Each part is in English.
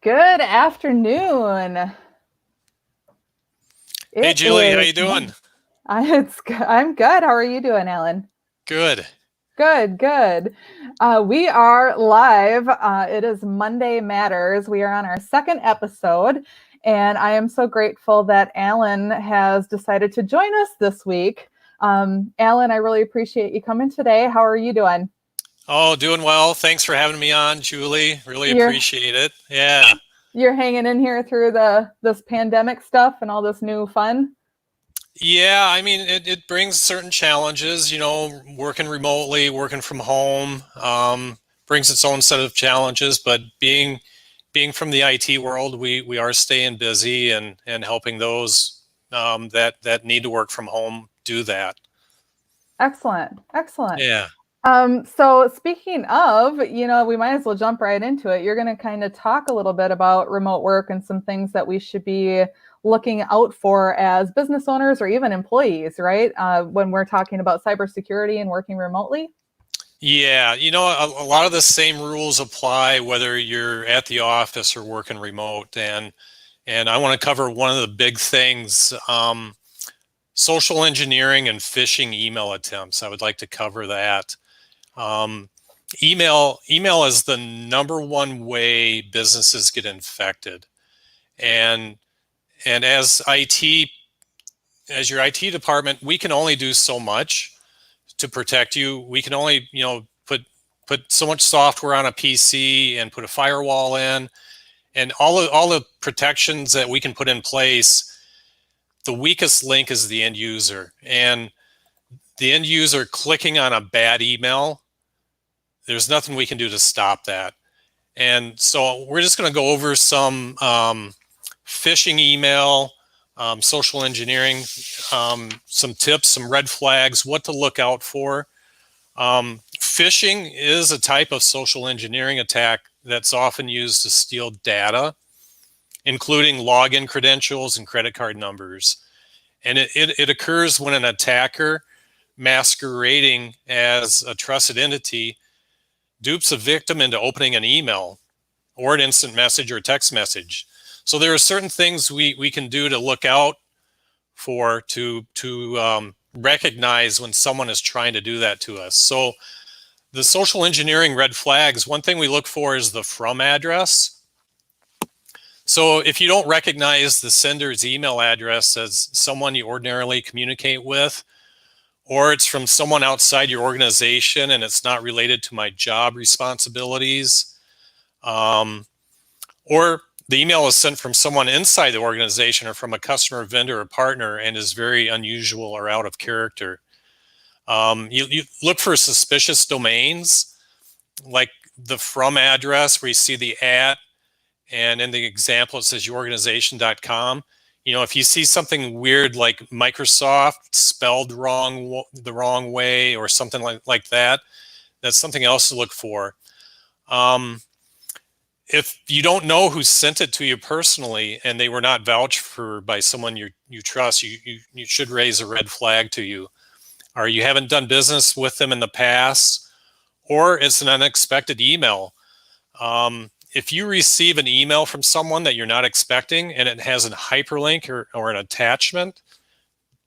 Good afternoon. Hey It Julie, how is. you doing? I'm good. How are you doing, Alan? Good. Good, good. We are live. It is Monday Matters. We are on our second episode, and I am so grateful that Alan has decided to join us this week. Alan, I really appreciate you coming today. How are you doing? Oh, doing well. Thanks for having me on, Julie. Really You're appreciate it. Yeah. you're hanging in here through the this pandemic stuff and all this new fun. Yeah, I mean, it brings certain challenges, working remotely, working from home, brings its own set of challenges, but being from the IT world, we are staying busy and helping those that need to work from home do that. Excellent, excellent. Yeah. So speaking of, we might as well jump right into it. You're going to kind of talk a little bit about remote work and some things that we should be looking out for as business owners or even employees, right? When we're talking about cybersecurity and working remotely. Yeah, a lot of the same rules apply whether you're at the office or working remote. And I want to cover one of the big things, social engineering and phishing email attempts. I would like to cover that. Um, email is the number one way businesses get infected. And and as your IT department, we can only do so much to protect you. We can only, put so much software on a PC and put a firewall in, and all the protections that we can put in place. The weakest link is the end user, and the end user clicking on a bad email, there's nothing we can do to stop that. And so we're just going to go over some phishing email, social engineering, some tips, some red flags, what to look out for. Phishing is a type of social engineering attack that's often used to steal data, including login credentials and credit card numbers. And it occurs when an attacker masquerading as a trusted entity dupes a victim into opening an email or an instant message or a text message. So there are certain things we can do to look out for to recognize when someone is trying to do that to us. So the social engineering red flags, one thing we look for is the from address. So if you don't recognize the sender's email address as someone you ordinarily communicate with, or it's from someone outside your organization and it's not related to my job responsibilities, or the email is sent from someone inside the organization or from a customer, vendor, or partner and is very unusual or out of character. You look for suspicious domains, like the from address where you see the at, and in the example it says yourorganization.com. If you see something weird like Microsoft spelled the wrong way or something like that, that's something else to look for. If you don't know who sent it to you personally and they were not vouched for by someone you trust, you should raise a red flag to you. Or you haven't done business with them in the past, or it's an unexpected email. If you receive an email from someone that you're not expecting and it has a hyperlink or an attachment,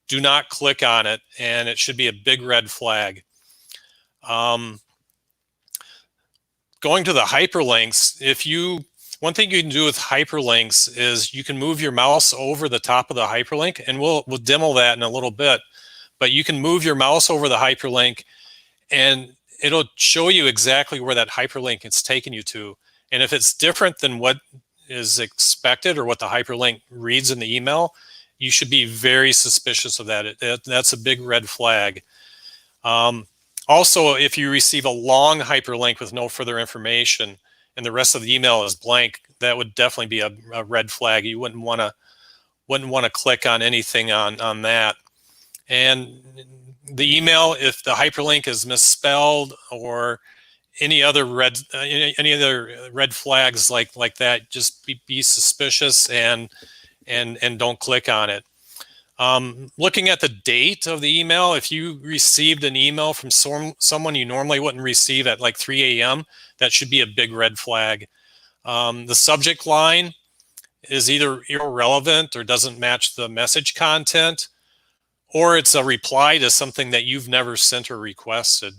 do not click on it, and it should be a big red flag. Going to the hyperlinks, one thing you can do with hyperlinks is you can move your mouse over the top of the hyperlink, and we'll demo that in a little bit. But you can move your mouse over the hyperlink and it'll show you exactly where that hyperlink is taking you to. And if it's different than what is expected or what the hyperlink reads in the email, you should be very suspicious of that. That's a big red flag. Also, if you receive a long hyperlink with no further information and the rest of the email is blank, that would definitely be a red flag. You wouldn't want to click on anything on that. And the email, if the hyperlink is misspelled or any other red flags like that, just be suspicious and don't click on it. Looking at the date of the email, if you received an email from someone you normally wouldn't receive at like 3 a.m., that should be a big red flag. The subject line is either irrelevant or doesn't match the message content, or it's a reply to something that you've never sent or requested.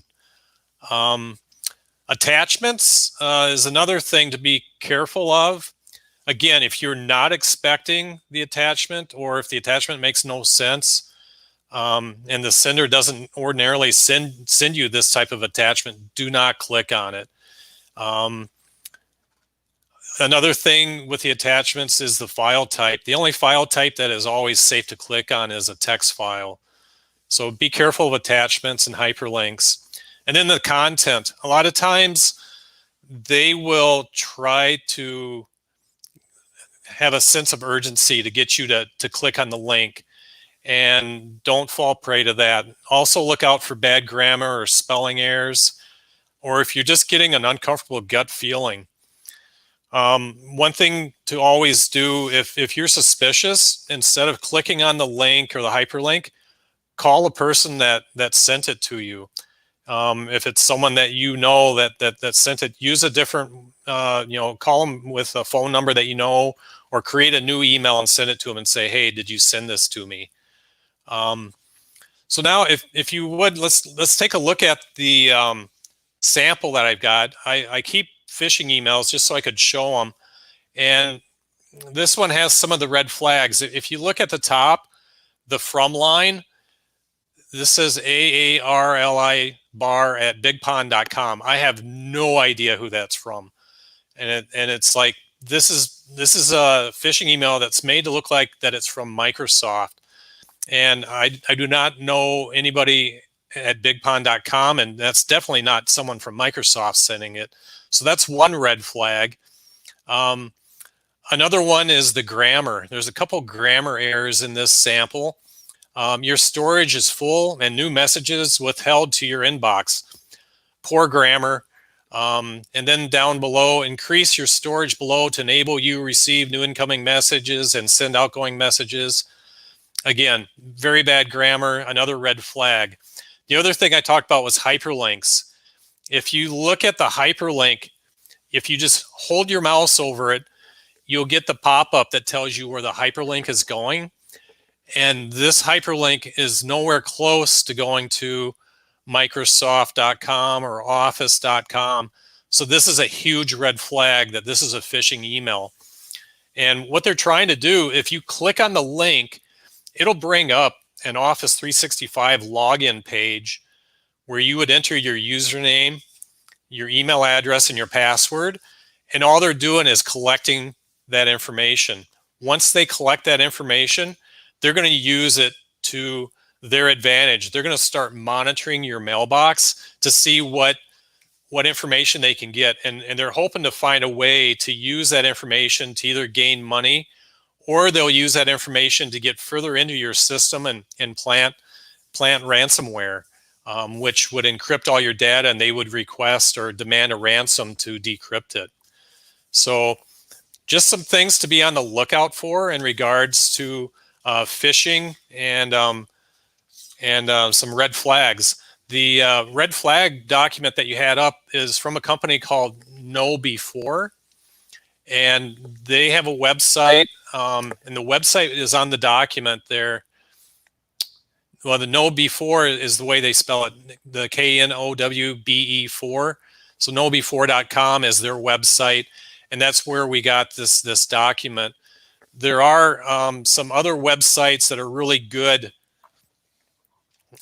Attachments is another thing to be careful of. Again, if you're not expecting the attachment, or if the attachment makes no sense, and the sender doesn't ordinarily send you this type of attachment, do not click on it. Another thing with the attachments is the file type. The only file type that is always safe to click on is a text file. So be careful of attachments and hyperlinks. And then the content. A lot of times they will try to have a sense of urgency to get you to click on the link, and don't fall prey to that. Also look out for bad grammar or spelling errors, or if you're just getting an uncomfortable gut feeling. One thing to always do, if you're suspicious, instead of clicking on the link or the hyperlink, call the person that sent it to you. If it's someone that you know that sent it, use a different, call them with a phone number that you know, or create a new email and send it to them and say, hey, did you send this to me? So now if you would, let's take a look at the sample that I've got. I keep phishing emails just so I could show them. And this one has some of the red flags. If you look at the top, the from line, this says AARLI bar at bigpond.com. I have no idea who that's from. And it's like, this is a phishing email that's made to look like that it's from Microsoft. And I do not know anybody at bigpond.com, and that's definitely not someone from Microsoft sending it. So that's one red flag. Another one is the grammar. There's a couple grammar errors in this sample. Your storage is full and new messages withheld to your inbox. Poor grammar. And then down below, increase your storage below to enable you receive new incoming messages and send outgoing messages. Again, very bad grammar, another red flag. The other thing I talked about was hyperlinks. If you look at the hyperlink, if you just hold your mouse over it, you'll get the pop-up that tells you where the hyperlink is going. And this hyperlink is nowhere close to going to Microsoft.com or Office.com. So this is a huge red flag that this is a phishing email. And what they're trying to do, if you click on the link, it'll bring up an Office 365 login page where you would enter your username, your email address, and your password. And all they're doing is collecting that information. Once they collect that information, they're going to use it to their advantage. They're going to start monitoring your mailbox to see what information they can get. And they're hoping to find a way to use that information to either gain money, or they'll use that information to get further into your system and plant ransomware, which would encrypt all your data, and they would request or demand a ransom to decrypt it. So just some things to be on the lookout for in regards to phishing and some red flags. The red flag document that you had up is from a company called KnowBe4, and they have a website, and the website is on the document there. Well, the KnowBe4 is the way they spell it, the KNOWBE4. So knowbe4.com is their website, and that's where we got this document. There are some other websites that are really good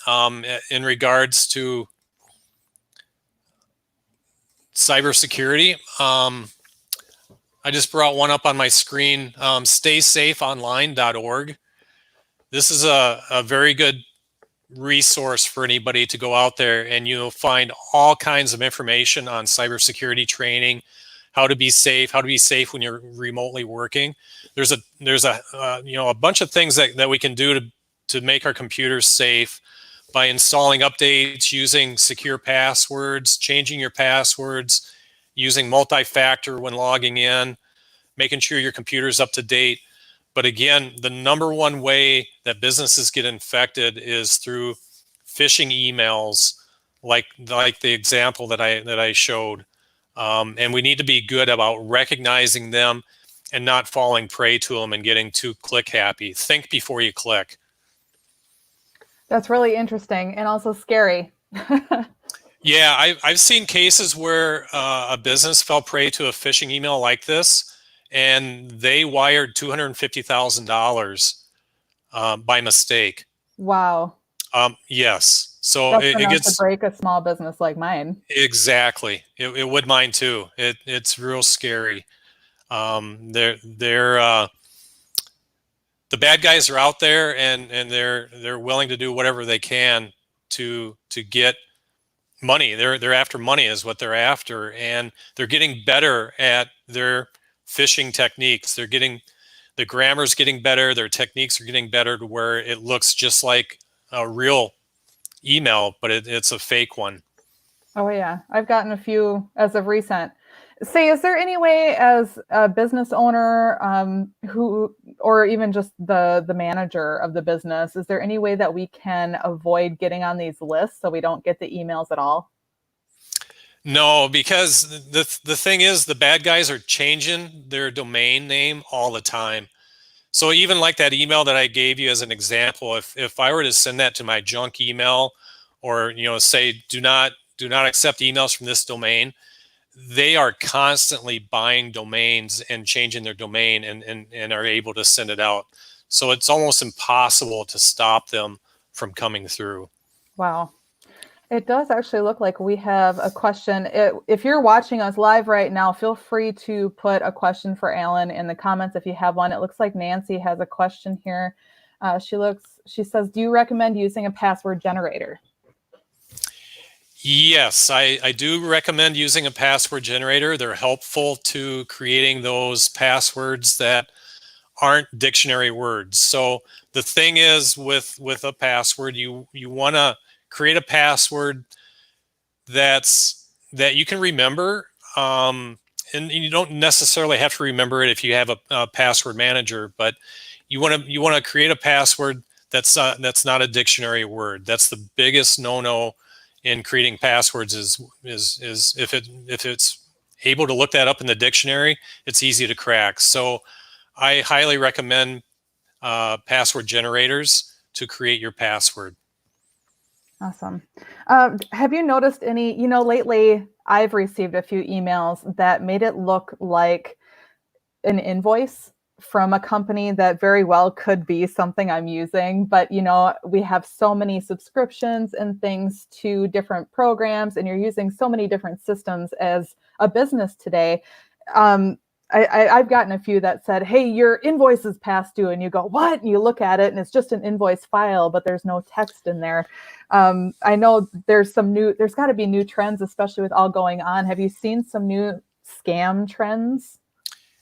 in regards to cybersecurity. I just brought one up on my screen, staysafeonline.org. This is a very good resource for anybody to go out there, and you'll find all kinds of information on cybersecurity training, how to be safe when you're remotely working. There's a bunch of things that we can do to make our computers safe by installing updates, using secure passwords, changing your passwords, using multi-factor when logging in, making sure your computer's up to date. But again, the number one way that businesses get infected is through phishing emails, like the example that I showed. And we need to be good about recognizing them and not falling prey to them and getting too click happy. Think before you click. That's really interesting and also scary. Yeah, I've seen cases where a business fell prey to a phishing email like this, and they wired $250,000 by mistake. Wow. Yes, so That's it enough to gets break a small business like mine. exactly. It would mine too. It's real scary. They're the bad guys are out there, and they're willing to do whatever they can to get money. They're after money is what they're after, and they're getting better at their phishing techniques. They're getting the grammar's getting better. Their techniques are getting better to where it looks just like a real email, but it's a fake one. Oh yeah, I've gotten a few as of recent. Say, is there any way as a business owner who, or even just the manager of the business, is there any way that we can avoid getting on these lists so we don't get the emails at all? No, because the thing is, the bad guys are changing their domain name all the time. So even like that email that I gave you as an example, if I were to send that to my junk email, or say do not accept emails from this domain, they are constantly buying domains and changing their domain, and are able to send it out. So it's almost impossible to stop them from coming through. Wow. It does actually look like we have a question. If you're watching us live right now, feel free to put a question for Alan in the comments if you have one. It looks like Nancy has a question here. She says, do you recommend using a password generator? Yes, I do recommend using a password generator. They're helpful to creating those passwords that aren't dictionary words. So the thing is with a password, you want to create a password that you can remember, and you don't necessarily have to remember it if you have a password manager, but you want to create a password that's not a dictionary word. That's the biggest no-no in creating passwords is if it's able to look that up in the dictionary, it's easy to crack. So I highly recommend password generators to create your password. Awesome. Have you noticed any, lately I've received a few emails that made it look like an invoice from a company that very well could be something I'm using. But, we have so many subscriptions and things to different programs, and you're using so many different systems as a business today. I've gotten a few that said, hey, your invoice is past due. And you go, what? And you look at it and it's just an invoice file, but there's no text in there. I know there's got to be new trends, especially with all going on. Have you seen some new scam trends?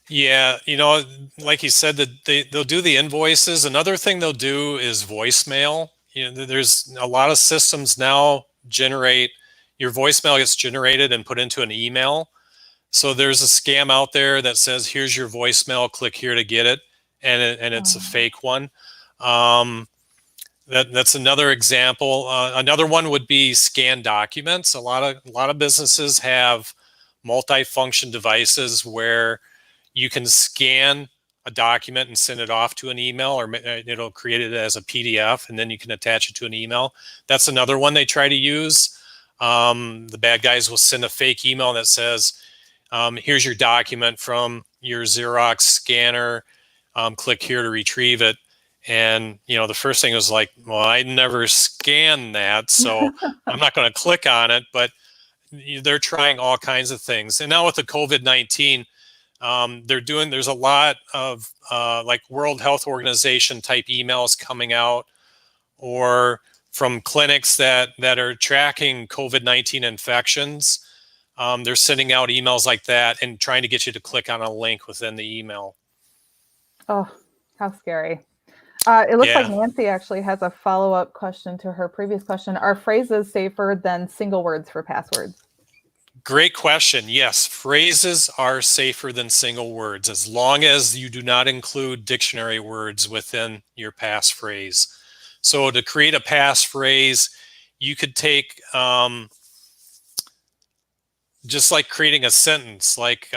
Yeah, like you said, that they'll do the invoices. Another thing they'll do is voicemail. There's a lot of systems now generate your voicemail gets generated and put into an email. So there's a scam out there that says, "Here's your voicemail. Click here to get it," and it's a fake one. That's another example. Another one would be scan documents. A lot of businesses have multi-function devices where you can scan a document and send it off to an email, or it'll create it as a PDF, and then you can attach it to an email. That's another one they try to use. The bad guys will send a fake email that says, here's your document from your Xerox scanner. Click here to retrieve it. And, the first thing was like, well, I never scanned that, so I'm not going to click on it. But they're trying all kinds of things. And now with the COVID-19, there's a lot of like World Health Organization type emails coming out, or from clinics that are tracking COVID-19 infections. They're sending out emails like that and trying to get you to click on a link within the email. Oh, how scary. It looks like Yeah. Nancy actually has a follow-up question to her previous question. Are phrases safer than single words for passwords? Great question. Yes, phrases are safer than single words as long as you do not include dictionary words within your passphrase. So to create a passphrase, you could take just like creating a sentence, like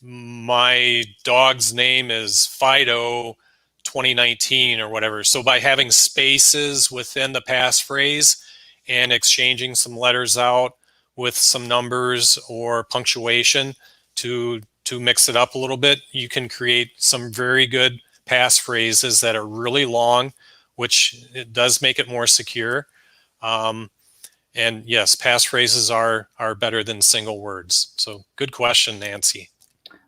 my dog's name is Fido 2019 or whatever. So by having spaces within the passphrase and exchanging some letters out with some numbers or punctuation to mix it up a little bit, you can create some very good passphrases that are really long, which it does make it more secure. And yes, passphrases are better than single words. So good question, Nancy.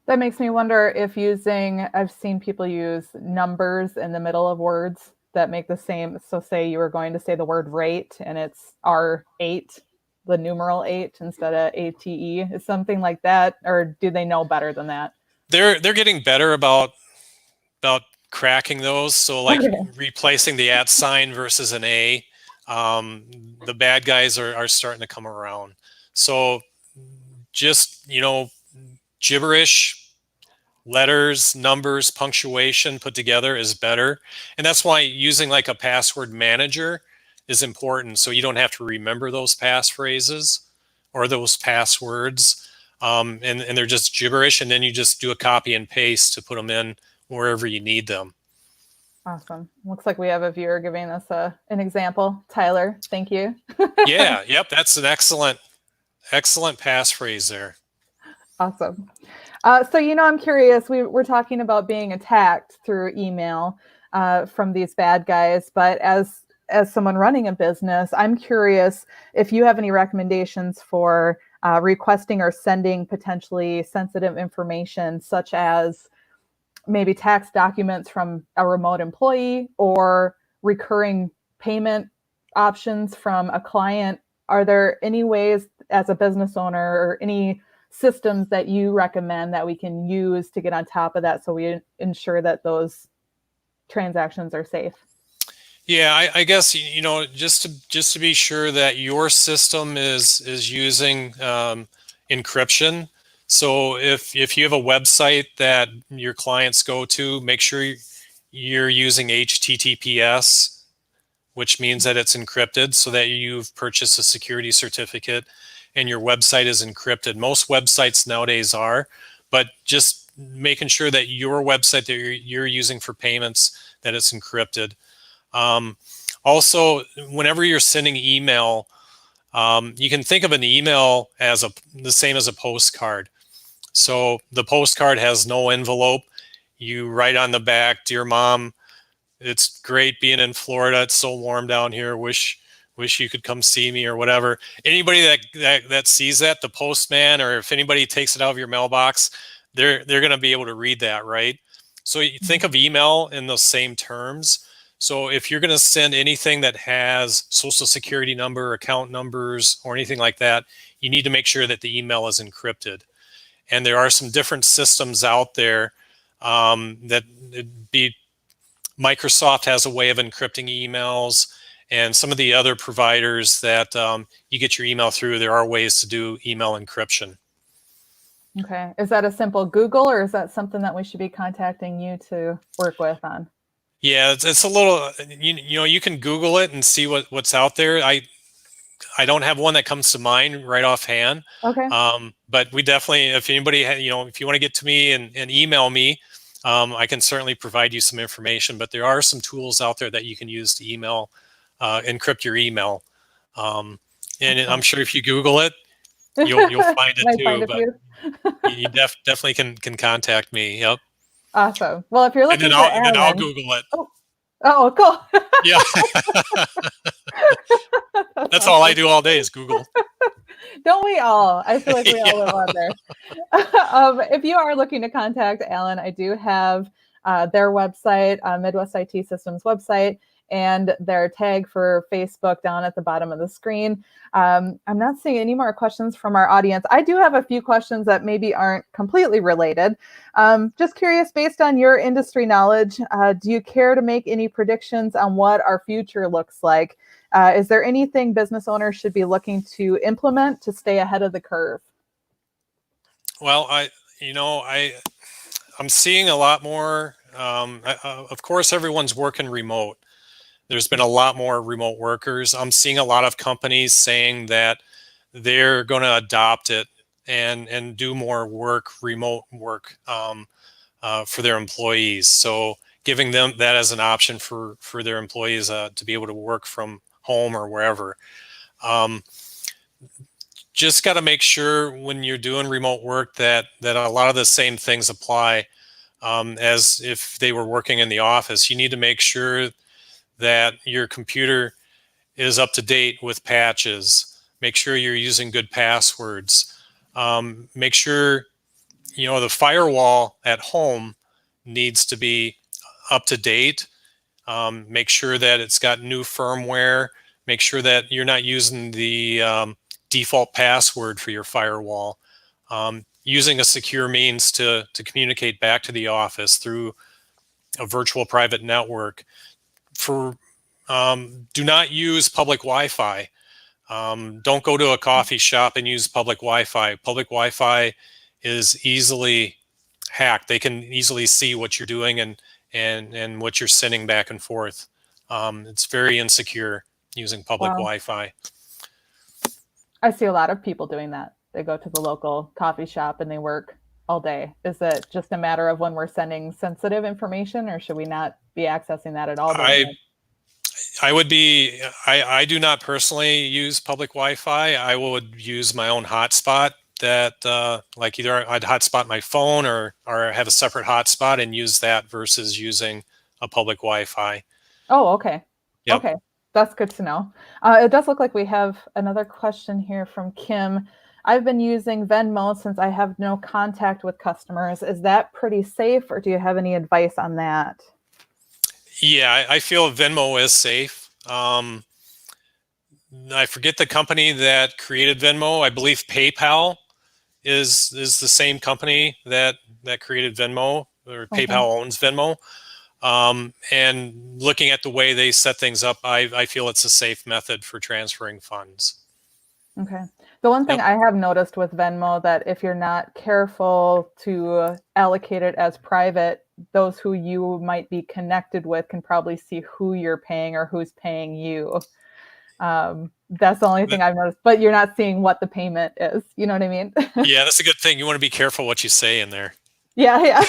That makes me wonder if I've seen people use numbers in the middle of words that make the same. So say you were going to say the word rate and it's R8, the numeral 8 instead of ATE. Is something like that, or do they know better than that? They're getting better about cracking those. So like Okay. replacing the at sign versus an A. The bad guys are starting to come around. So just, gibberish, letters, numbers, punctuation put together is better. And that's why using like a password manager is important. So you don't have to remember those passphrases or those passwords. And they're just gibberish. And then you just do a copy and paste to put them in wherever you need them. Awesome. Looks like we have a viewer giving us an example. Tyler, thank you. Yeah, yep, that's an excellent passphrase there. Awesome. So, I'm curious. We're talking about being attacked through email from these bad guys, but as someone running a business, I'm curious if you have any recommendations for requesting or sending potentially sensitive information, such as maybe tax documents from a remote employee or recurring payment options from a client. Are there any ways as a business owner or any systems that you recommend that we can use to get on top of that so we ensure that those transactions are safe? Yeah, I guess just to be sure that your system is using encryption. So if you have a website that your clients go to, make sure you're using HTTPS, which means that it's encrypted, so that you've purchased a security certificate and your website is encrypted. Most websites nowadays are, but just making sure that your website that you're using for payments, that it's encrypted. Also, whenever you're sending email, you can think of an email as the same as a postcard. So the postcard has no envelope. You write on the back, "Dear Mom, it's great being in Florida. It's so warm down here. Wish you could come see me," or whatever. Anybody that sees that, the postman, or if anybody takes it out of your mailbox, they're going to be able to read that, right? So you think of email in those same terms. So if you're going to send anything that has social security number, account numbers, or anything like that, you need to make sure that the email is encrypted. And there are some different systems out there that Microsoft has a way of encrypting emails, and some of the other providers that you get your email through, there are ways to do email encryption. Okay. Is that a simple Google, or is that something that we should be contacting you to work with on? Yeah, it's a little, you can Google it and see what's out there. I don't have one that comes to mind right offhand. Okay. But we definitely, if anybody, if you want to get to me and email me, I can certainly provide you some information. But there are some tools out there that you can use to encrypt your email. And I'm sure if you Google it, you'll find it too. But you definitely can contact me. Yep. Awesome. Well, if you're looking for Alan, then I'll Google it. Oh, cool. Yeah. That's all I do all day is Google. Don't we all? I feel like we all live on there. If you are looking to contact Alan, I do have their website, Midwest IT Systems website, and their tag for Facebook down at the bottom of the screen. I'm not seeing any more questions from our audience. I do have a few questions that maybe aren't completely related. Just curious, based on your industry knowledge, do you care to make any predictions on what our future looks like? Is there anything business owners should be looking to implement to stay ahead of the curve? Well, I'm seeing a lot more. Of course, everyone's working remote. There's been a lot more remote workers. I'm seeing a lot of companies saying that they're going to adopt it and do more work, remote work, for their employees. So giving them that as an option for their employees to be able to work from home or wherever. Just got to make sure when you're doing remote work that a lot of the same things apply as if they were working in the office. You need to make sure that your computer is up to date with patches. Make sure you're using good passwords. Make sure the firewall at home needs to be up to date. Make sure that it's got new firmware. Make sure that you're not using the default password for your firewall. Using a secure means to communicate back to the office through a virtual private network. Do not use public Wi-Fi. Don't go to a coffee shop and use public Wi-Fi. Public Wi-Fi is easily hacked. They can easily see what you're doing and what you're sending back and forth. It's very insecure using public Wi-Fi. I see a lot of people doing that. They go to the local coffee shop and they work all day. Is it just a matter of when we're sending sensitive information, or should we not be accessing that at all? I do not personally use public Wi-Fi. I would use my own hotspot that like either I'd hotspot my phone or have a separate hotspot and use that versus using a public Wi-Fi. Oh, okay. Yep. Okay. That's good to know. It does look like we have another question here from Kim. I've been using Venmo since I have no contact with customers. Is that pretty safe, or do you have any advice on that? Yeah, I feel Venmo is safe. I forget the company that created Venmo. I believe PayPal is the same company that created Venmo, or Okay. PayPal owns Venmo. And looking at the way they set things up, I feel it's a safe method for transferring funds. Okay. The one thing I have noticed with Venmo, that if you're not careful to allocate it as private, those who you might be connected with can probably see who you're paying or who's paying you. That's the only thing I've noticed, but you're not seeing what the payment is. You know what I mean? Yeah, that's a good thing. You want to be careful what you say in there. Yeah.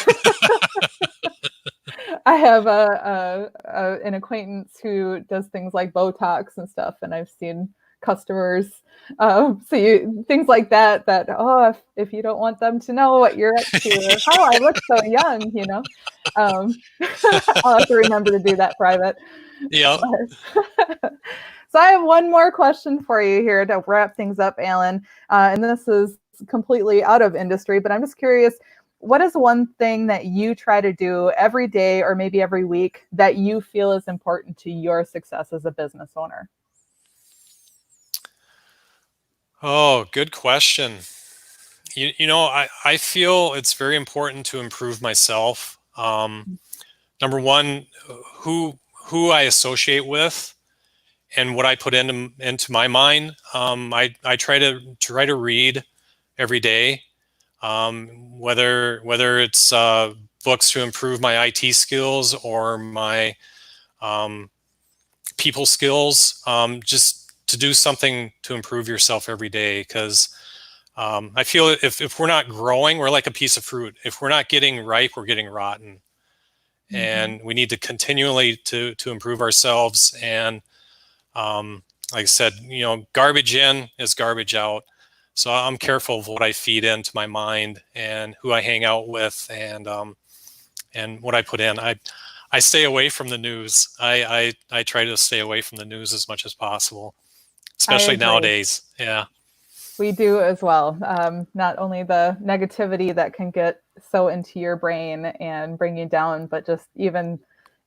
I have an acquaintance who does things like Botox and stuff, and I've seen customers things like that if you don't want them to know what you're up to, I look so young, I'll have to remember to do that private. Yeah. So I have one more question for you here to wrap things up, Alan, and this is completely out of industry, but I'm just curious, what is one thing that you try to do every day or maybe every week that you feel is important to your success as a business owner? Oh, good question. I feel it's very important to improve myself. Number one, who I associate with and what I put into my mind. I try to read every day, whether it's books to improve my IT skills or my people skills, just to do something to improve yourself every day, because I feel if we're not growing, we're like a piece of fruit. If we're not getting ripe, we're getting rotten. Mm-hmm. And we need to continually to improve ourselves. And like I said, garbage in is garbage out. So I'm careful of what I feed into my mind and who I hang out with and what I put in. I stay away from the news. I try to stay away from the news as much as possible, especially nowadays. Yeah. We do as well. Not only the negativity that can get so into your brain and bring you down, but just even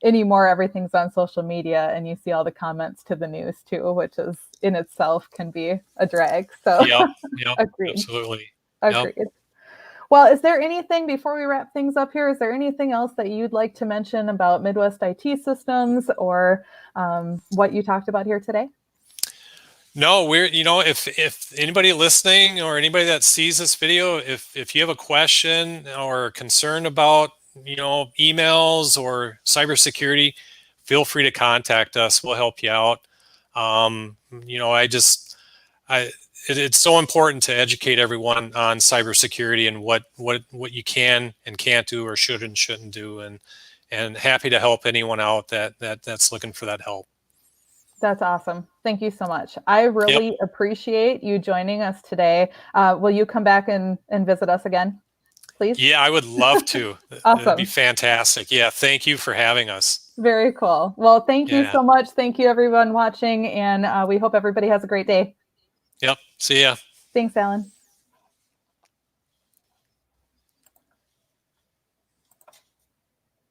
anymore, everything's on social media and you see all the comments to the news too, which is in itself can be a drag. So yeah, agreed. Absolutely. Agreed. Yep. Well, is there anything, before we wrap things up here, is there anything else that you'd like to mention about Midwest IT systems or what you talked about here today? No, if anybody listening or anybody that sees this video, if you have a question or concern about, emails or cybersecurity, feel free to contact us. We'll help you out. it's so important to educate everyone on cybersecurity and what you can and can't do or should and shouldn't do, and happy to help anyone out that's looking for that help. That's awesome. Thank you so much. I really appreciate you joining us today. Will you come back and visit us again, please? Yeah, I would love to. Awesome. It'd be fantastic. Yeah, thank you for having us. Very cool. Well, thank you so much. Thank you, everyone watching, and we hope everybody has a great day. Yep. See ya. Thanks, Alan.